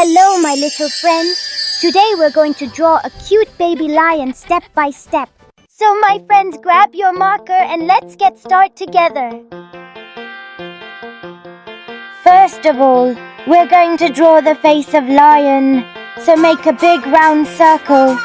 Hello, my little friends. Today we're going to draw a cute baby lion step by step. So my friends, grab your marker and let's get started together. First of all, we're going to draw the face of lion. So make a big round circle.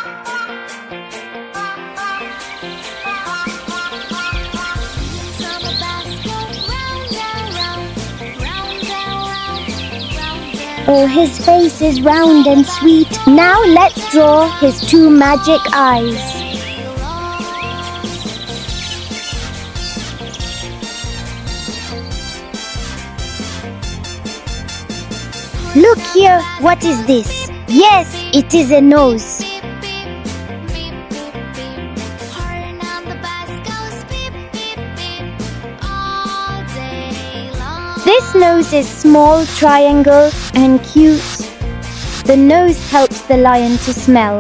Oh, his face is round and sweet. Now let's draw his two magic eyes. Look here, what is this? Yes, it is a nose. This nose is small, triangle, and cute. The nose helps the lion to smell.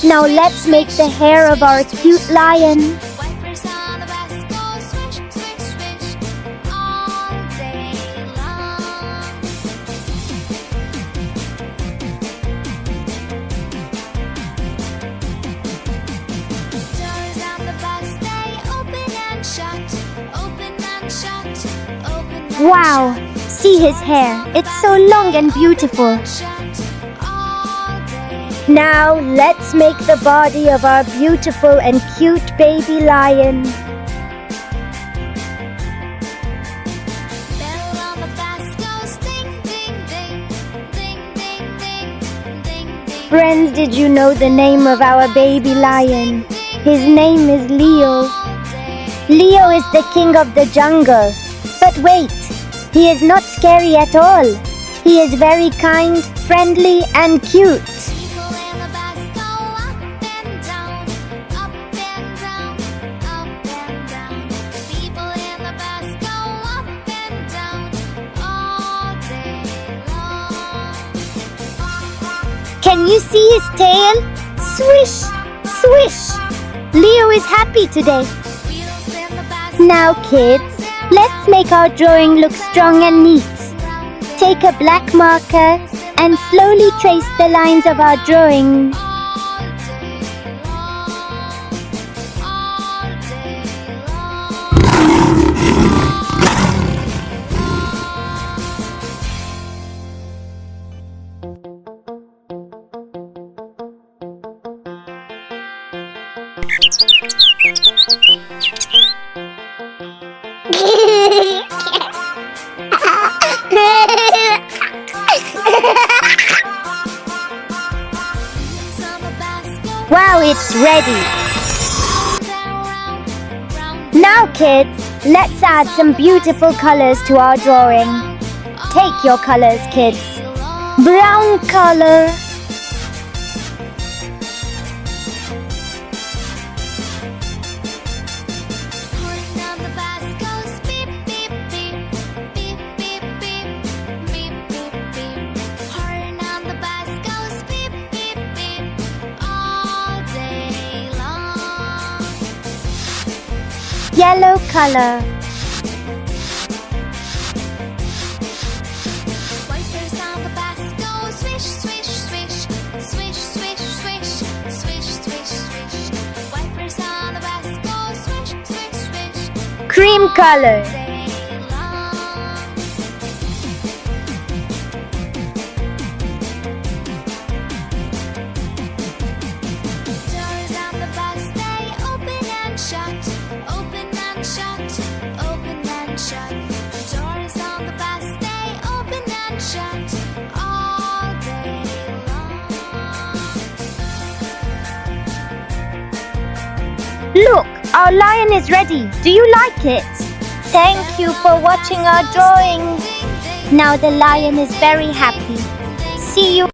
Now let's make the hair of our cute lion. Wow! See his hair. It's so long and beautiful. Now let's make the body of our beautiful and cute baby lion. Friends, did you know the name of our baby lion? His name is Leo. Leo is the king of the jungle. But wait, he is not scary at all. He is very kind, friendly, and cute. Can you see his tail? Swish, swish. Leo is happy today. Now kids, let's make our drawing look strong and neat. Take a black marker and slowly trace the lines of our drawing. Wow, it's ready! Now kids, let's add some beautiful colors to our drawing. Take your colors, kids. Brown color. Yellow color. Cream color. Look, our lion is ready. Do you like it? Thank you for watching our drawing. Now the lion is very happy. See you.